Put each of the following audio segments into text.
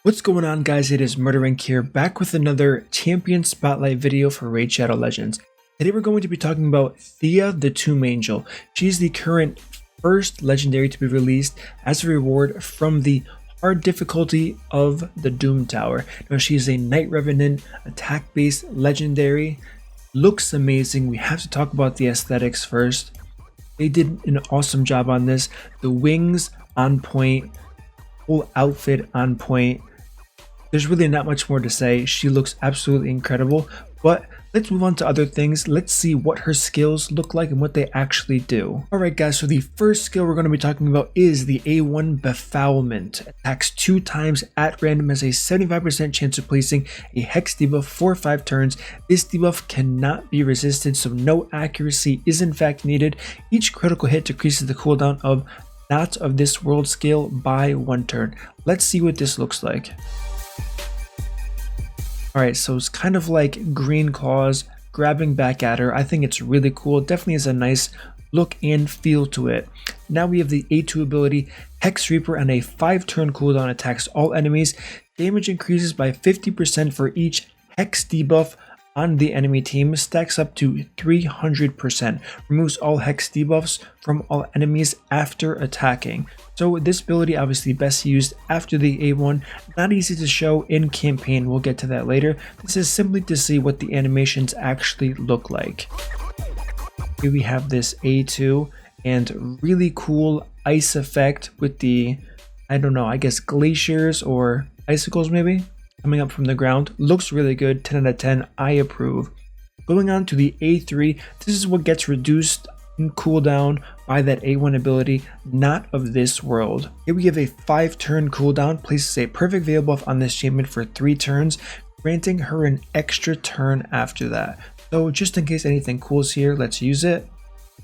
What's going on, guys? It is MurderInc here, back with another champion spotlight video for Raid Shadow Legends. Today we're going to be talking about Thea the Tomb Angel. She's the current first legendary to be released as a reward from the hard difficulty of the Doom Tower. Now, she is a Night Revenant attack-based legendary. Looks amazing. We have to talk about the aesthetics first. They did an awesome job on this. The wings on point, whole outfit on point. There's really not much more to say. She looks absolutely incredible, but let's move on to other things. Let's see what her skills look like and what they actually do. Alright guys, so the first skill we're going to be talking about is the A1 Befoulment. Attacks 2 times at random, has a 75% chance of placing a Hex debuff for 5 turns. This debuff cannot be resisted, so no accuracy is in fact needed. Each critical hit decreases the cooldown of Not of This World skill by 1 turn. Let's see what this looks like. Alright, so it's kind of like green claws grabbing back at her. I think it's really cool. Definitely has a nice look and feel to it. Now we have the A2 ability, Hex Reaper, on a 5-turn cooldown, attacks all enemies. Damage increases by 50% for each Hex debuff on the enemy team, stacks up to 300%, removes all Hex debuffs from all enemies after attacking. So this ability obviously best used after the A1, not easy to show in campaign, we'll get to that later. This is simply to see what the animations actually look like. Here we have this A2 and really cool ice effect with the, I don't know, I guess glaciers or icicles maybe coming up from the ground. Looks really good. 10 out of 10. I approve. Going on to the A3, this is what gets reduced in cooldown by that A1 ability, Not of This World. Here we have a 5-turn cooldown, places a perfect veil buff on this champion for 3 turns, granting her an extra turn after that. So just in case anything cools here, let's use it.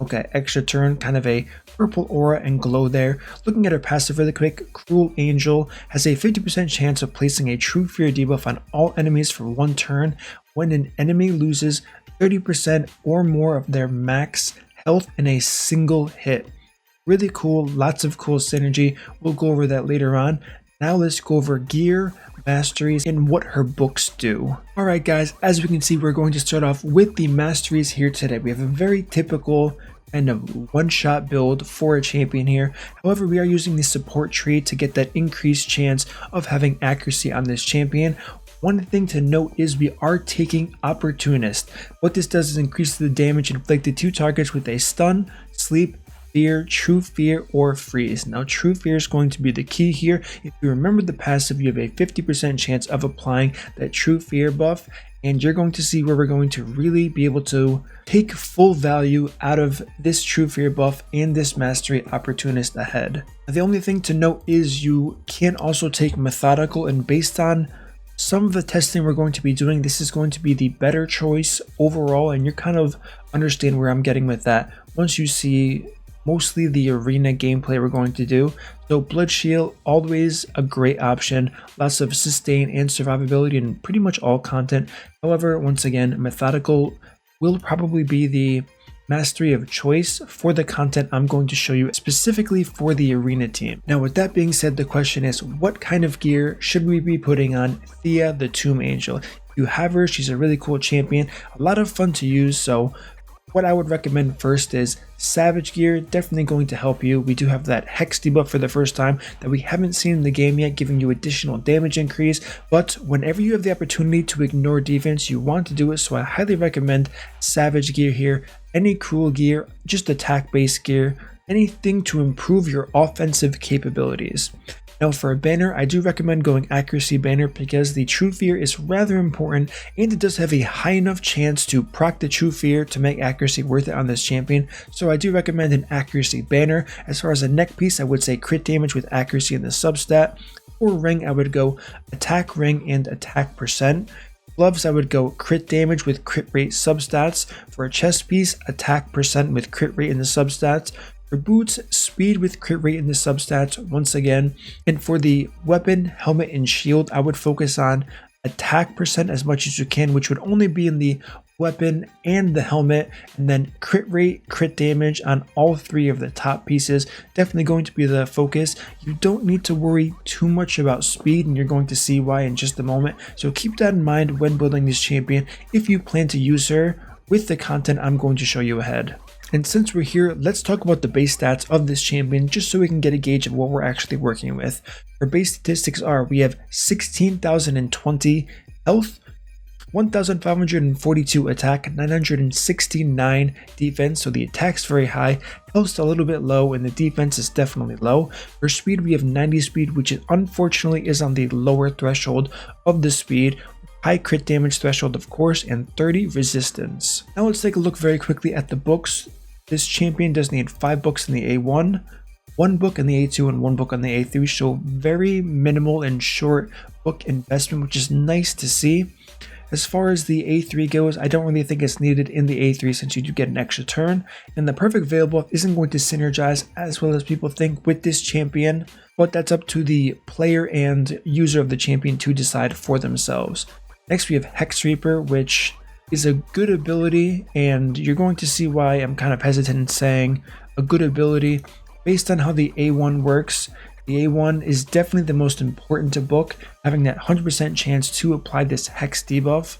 Okay, extra turn, kind of a purple aura and glow there. Looking at her passive really quick, Cruel Angel has a 50% chance of placing a True Fear debuff on all enemies for 1 turn when an enemy loses 30% or more of their max health in a single hit. Really cool, lots of cool synergy. We'll go over that later on. Now let's go over gear, Masteries, and what her books do. Alright guys, as we can see, we're going to start off with the Masteries here today. We have a very typical kind of one-shot build for a champion here. However, we are using the support tree to get that increased chance of having accuracy on this champion. One thing to note is we are taking Opportunist. What this does is increase the damage inflicted to targets with a stun, sleep, fear, true fear, or freeze. Now true fear is going to be the key here. If you remember the passive, you have a 50% chance of applying that true fear buff, and you're going to see where we're going to really be able to take full value out of this true fear buff and this mastery Opportunist ahead. Now, the only thing to note is you can also take methodical, and based on some of the testing we're going to be doing, this is going to be the better choice overall, and you kind of understand where I'm getting with that once you see mostly the arena gameplay we're going to do. So Blood Shield, always a great option, lots of sustain and survivability in pretty much all content. However, once again, methodical will probably be the mastery of choice for the content I'm going to show you specifically for the arena team. Now with that being said, the question is, what kind of gear should we be putting on Thea the Tomb Angel? If you have her, she's a really cool champion, a lot of fun to use. So what I would recommend first is Savage gear, definitely going to help you. We do have that Hex debuff for the first time that we haven't seen in the game yet, giving you additional damage increase. But whenever you have the opportunity to ignore defense, you want to do it. So I highly recommend Savage gear here. Any Cruel gear, just attack-based gear, anything to improve your offensive capabilities. Now for a banner, I do recommend going Accuracy banner because the True Fear is rather important, and it does have a high enough chance to proc the True Fear to make Accuracy worth it on this champion. So I do recommend an Accuracy banner. As far as a neck piece, I would say crit damage with Accuracy in the substat. For ring, I would go attack ring and attack percent. Gloves, I would go crit damage with crit rate substats. For a chest piece, attack percent with crit rate in the substats. For boots, speed with crit rate in the substats once again. And for the weapon, helmet, and shield, I would focus on attack percent as much as you can, which would only be in the weapon and the helmet, and then crit rate, crit damage on all 3 of the top pieces. Definitely going to be the focus. You don't need to worry too much about speed, and you're going to see why in just a moment. So keep that in mind when building this champion if you plan to use her with the content I'm going to show you ahead. And since we're here, let's talk about the base stats of this champion just so we can get a gauge of what we're actually working with. Our base statistics are, we have 16,020 health, 1,542 attack, 969 defense, so the attack's very high, health's a little bit low, and the defense is definitely low. For speed, we have 90 speed, which unfortunately is on the lower threshold of the speed. High crit damage threshold, of course, and 30 resistance. Now let's take a look very quickly at the books. This champion does need 5 books in the A1, 1 book in the A2, and 1 book on the A3, so very minimal and short book investment, which is nice to see. As far as the A3 goes, I don't really think it's needed in the A3 since you do get an extra turn, and the perfect veil buff isn't going to synergize as well as people think with this champion, but that's up to the player and user of the champion to decide for themselves. Next we have Hex Reaper, which is a good ability, and you're going to see why I'm kind of hesitant in saying a good ability based on how the A1 works. The A1 is definitely the most important to book, having that 100% chance to apply this Hex debuff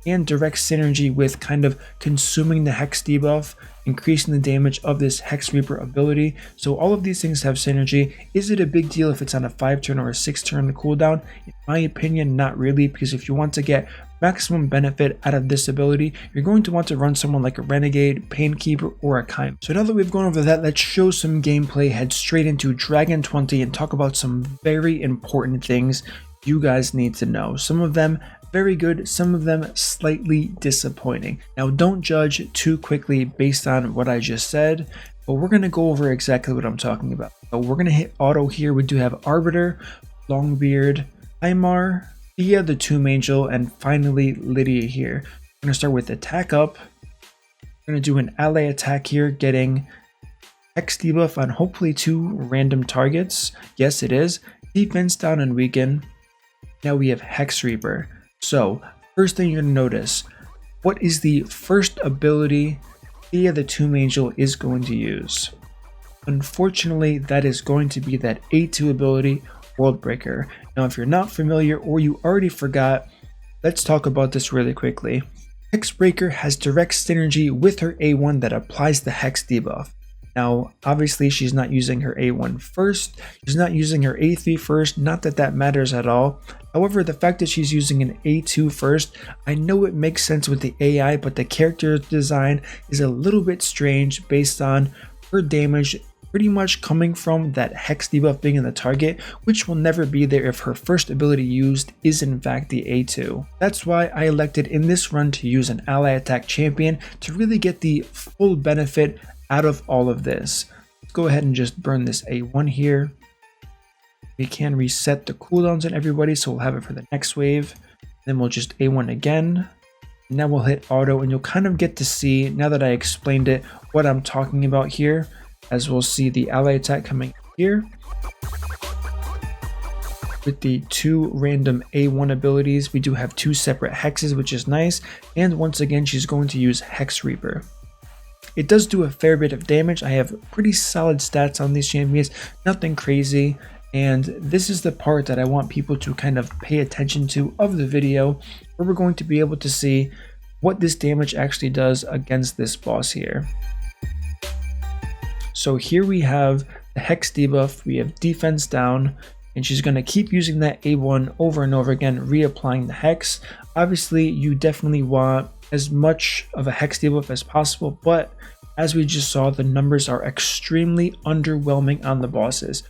and direct synergy with kind of consuming the Hex debuff, increasing the damage of this Hex Reaper ability. So all of these things have synergy. Is it a big deal if it's on a 5-turn or a 6-turn cooldown? In my opinion, not really, because if you want to get maximum benefit out of this ability, you're going to want to run someone like a Renegade, Painkeeper, or a Kime. So now that we've gone over that, let's show some gameplay, head straight into Dragon 20 and talk about some very important things you guys need to know. Some of them very good, some of them slightly disappointing. Now don't judge too quickly based on what I just said, but we're going to go over exactly what I'm talking about. So we're going to hit auto here. We do have Arbiter, Longbeard, Aymar, Thea the Tomb Angel, and finally Lydia here. We're going to start with attack up. We're going to do an ally attack here, getting Hex debuff on hopefully 2 random targets. Yes, it is. Defense down and weaken. Now we have Hex Reaper. So first thing you're going to notice, what is the first ability Thea the Tomb Angel is going to use? Unfortunately, that is going to be that A2 ability, Worldbreaker. Now if you're not familiar or you already forgot, let's talk about this really quickly. Hexbreaker has direct synergy with her A1 that applies the Hex debuff. Now obviously she's not using her A1 first, she's not using her A3 first, not that that matters at all. However, the fact that she's using an A2 first, I know it makes sense with the AI, but the character design is a little bit strange based on her damage pretty much coming from that Hex debuff being in the target, which will never be there if her first ability used is in fact the A2. That's why I elected in this run to use an ally attack champion to really get the full benefit out of all of this. Let's go ahead and just burn this A1 here. We can reset the cooldowns on everybody, so we'll have it for the next wave. Then we'll just A1 again. Now we'll hit auto, and you'll kind of get to see, now that I explained it, what I'm talking about here, as we'll see the ally attack coming here with the 2 random A1 abilities. We do have 2 separate hexes, which is nice, and once again she's going to use Hex Reaper. It does do a fair bit of damage. I have pretty solid stats on these champions, nothing crazy, and this is the part that I want people to kind of pay attention to of the video, where we're going to be able to see what this damage actually does against this boss here. So here we have the Hex debuff, we have defense down, and she's going to keep using that A1 over and over again, reapplying the Hex. Obviously, you definitely want as much of a Hex debuff as possible, but as we just saw, the numbers are extremely underwhelming on the bosses.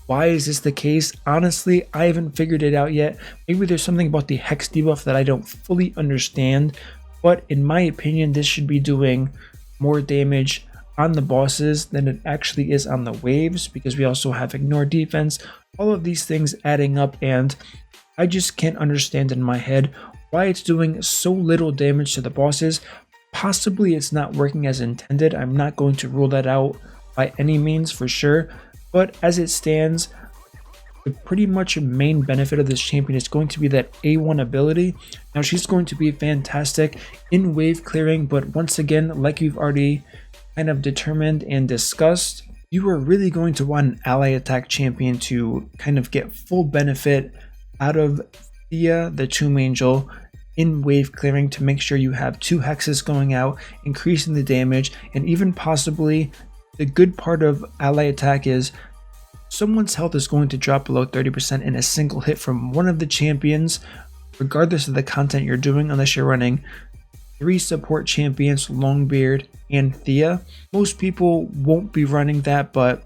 Why is this the case? Honestly, I haven't figured it out yet. Maybe there's something about the Hex debuff that I don't fully understand, but in my opinion, this should be doing more damage on the bosses than it actually is on the waves, because we also have ignore defense, all of these things adding up, and I just can't understand in my head why it's doing so little damage to the bosses. Possibly it's not working as intended. I'm not going to rule that out by any means for sure, but as it stands, The pretty much main benefit of this champion is going to be that A1 ability. Now she's going to be fantastic in wave clearing, but once again, like we've already kind of determined and discussed, you are really going to want an ally attack champion to kind of get full benefit out of Thea, the Tomb Angel, in wave clearing, to make sure you have 2 hexes going out, increasing the damage, and even possibly the good part of ally attack is someone's health is going to drop below 30% in a single hit from one of the champions, regardless of the content you're doing, unless you're running 3 support champions, Longbeard and Thea. Most people won't be running that, but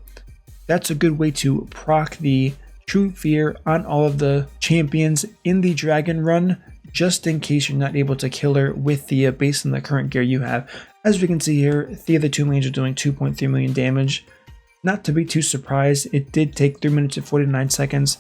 that's a good way to proc the True Fear on all of the champions in the Dragon Run, just in case you're not able to kill her with Thea based on the current gear you have. As we can see here, Thea the Tomb Angel doing 2.3 million damage. Not to be too surprised, it did take 3 minutes and 49 seconds,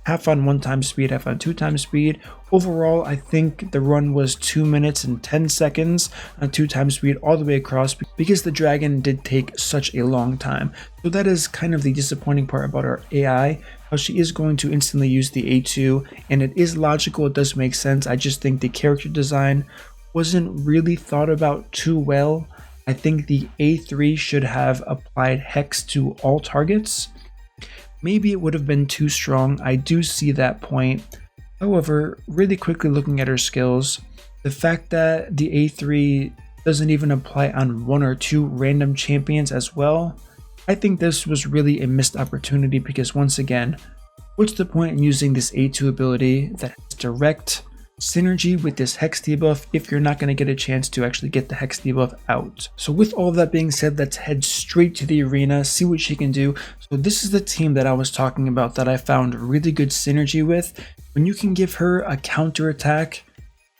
half on 1 times speed, half on 2 times speed. Overall, I think the run was 2 minutes and 10 seconds on 2 times speed all the way across, because the dragon did take such a long time. So that is kind of the disappointing part about our AI, how she is going to instantly use the A2, and it is logical, it does make sense. I just think the character design wasn't really thought about too well. I think the A3 should have applied Hex to all targets. Maybe it would have been too strong, I do see that point. However, really quickly looking at her skills, the fact that the A3 doesn't even apply on 1 or 2 random champions as well, I think this was really a missed opportunity, because once again, what's the point in using this A2 ability that has direct synergy with this Hex debuff if you're not going to get a chance to actually get the Hex debuff out? So with all of that being said, let's head straight to the arena, see what she can do. So this is the team that I was talking about that I found really good synergy with. When you can give her a counter attack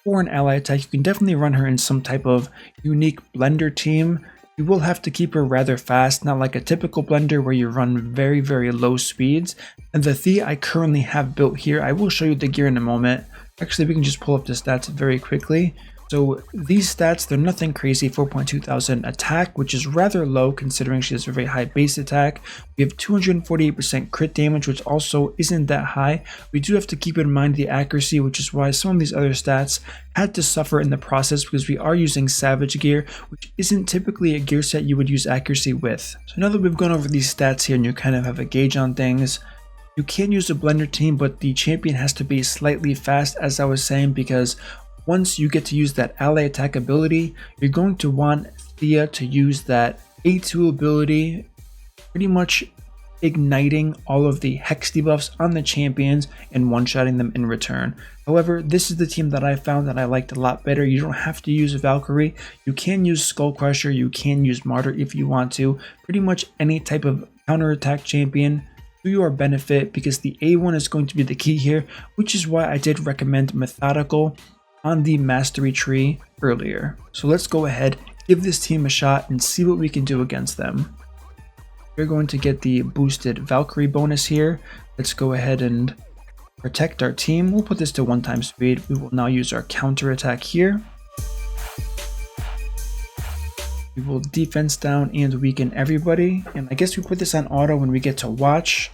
or an ally attack, you can definitely run her in some type of unique blender team. You will have to keep her rather fast, not like a typical blender where you run very, very low speeds. And the Thea I currently have built here, I will show you the gear in a moment. Actually, we can just pull up the stats very quickly. So these stats, they're nothing crazy. 4,200 attack, which is rather low considering she has a very high base attack. We have 248% crit damage, which also isn't that high. We do have to keep in mind the accuracy, which is why some of these other stats had to suffer in the process, because we are using Savage gear, which isn't typically a gear set you would use accuracy with. So now that we've gone over these stats here and you kind of have a gauge on things, you can use a blender team, but the champion has to be slightly fast, as I was saying, because once you get to use that ally attack ability, you're going to want Thea to use that A2 ability, pretty much igniting all of the Hex debuffs on the champions and one-shotting them in return. However, this is the team that I found that I liked a lot better. You don't have to use Valkyrie. You can use Skull Crusher, you can use Martyr if you want to. Pretty much any type of counterattack champion to your benefit, because the A1 is going to be the key here, which is why I did recommend Methodical on the Mastery tree earlier. So let's go ahead, give this team a shot, and see what we can do against them. We're going to get the boosted Valkyrie bonus here. Let's go ahead and protect our team. We'll put this to 1 time speed. We will now use our counter attack here. We will defense down and weaken everybody. And I guess we put this on auto when we get to watch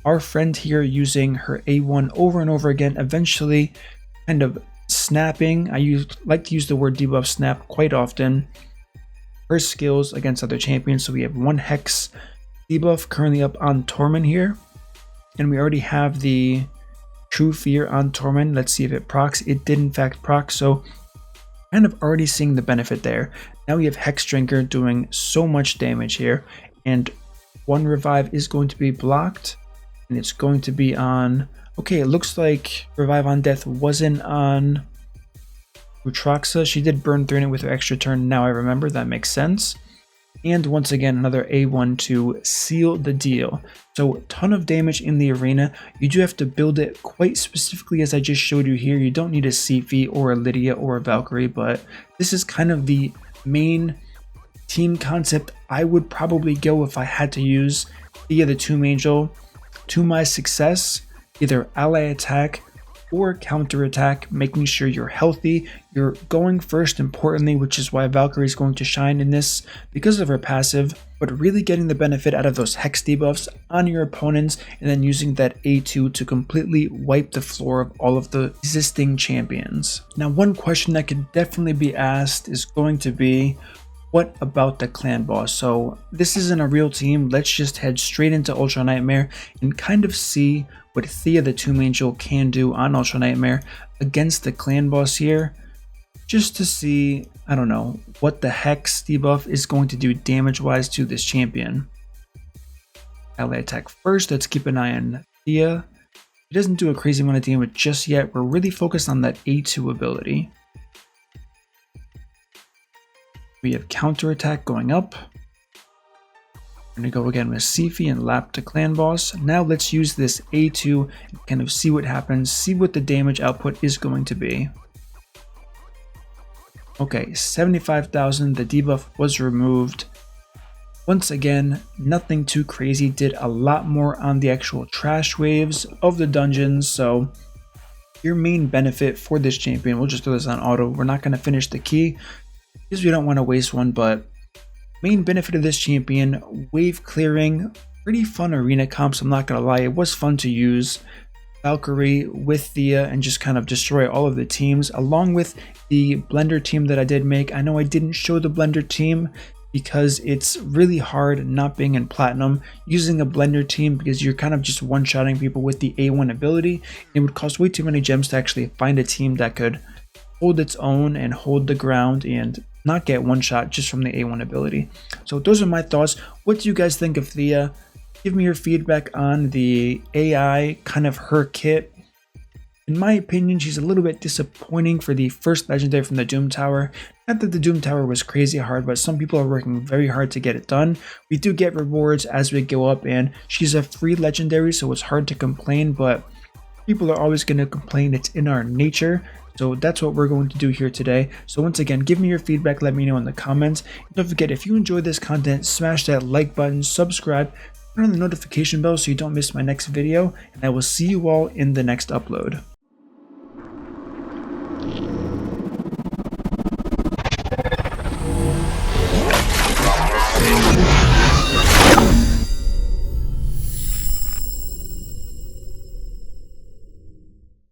our friend here using her A1 over and over again, eventually kind of snapping. I like to use the word debuff snap quite often. Her skills against other champions. So we have 1 Hex debuff currently up on Tormund here. And we already have the True Fear on Tormund. Let's see if it procs. It did in fact proc, so kind of already seeing the benefit there. Now we have Hex Drinker doing so much damage here, and 1 revive is going to be blocked, and it's going to be on... Okay, it looks like Revive on Death wasn't on Utroxa. She did burn through it with her extra turn, now I remember, that makes sense. And once again, another A1 to seal the deal. So a ton of damage in the arena. You do have to build it quite specifically, as I just showed you here. You don't need a Siphi or a Lydia or a Valkyrie, but this is kind of the main team concept I would probably go if I had to use Thea the Tomb Angel to my success. Either ally attack or counterattack, making sure you're healthy, you're going first importantly, which is why Valkyrie is going to shine in this because of her passive, but really getting the benefit out of those hex debuffs on your opponents and then using that A2 to completely wipe the floor of all of the existing champions. Now, one question that could definitely be asked is going to be, what about the clan boss? So this isn't a real team. Let's just head straight into Ultra Nightmare and kind of see what Thea the Tomb Angel can do on Ultra Nightmare against the clan boss here, just to see, I don't know, what the Hex debuff is going to do damage wise to this champion. Ally attack first. Let's keep an eye on Thea. He doesn't do a crazy amount of damage just yet. We're really focused on that A2 ability. We have counterattack going up. We're going to go again with Sifi and lap to clan boss. Now let's use this A2 and kind of see what happens, see what the damage output is going to be. Okay, 75,000, the debuff was removed. Once again, nothing too crazy, did a lot more on the actual trash waves of the dungeons, so your main benefit for this champion, we'll just throw this on auto, we're not going to finish the key because we don't want to waste one, but main benefit of this champion, wave clearing, pretty fun arena comps, I'm not going to lie, it was fun to use Valkyrie with Thea and just kind of destroy all of the teams, along with the blender team that I did make. I know I didn't show the blender team because it's really hard not being in platinum using a blender team because you're kind of just one-shotting people with the A1 ability. It would cost way too many gems to actually find a team that could hold its own and hold the ground and not get one shot just from the A1 ability. So those are my thoughts. What do you guys think of Thea? Give me your feedback on the AI, kind of her kit. In my opinion, she's a little bit disappointing for the first legendary from the Doom Tower. Not that the Doom Tower was crazy hard, but some people are working very hard to get it done. We do get rewards as we go up, and she's a free legendary, so it's hard to complain, but people are always going to complain. It's in our nature. So that's what we're going to do here today. So once again, give me your feedback. Let me know in the comments. Don't forget, if you enjoyed this content, smash that like button, subscribe, turn on the notification bell so you don't miss my next video, and I will see you all in the next upload.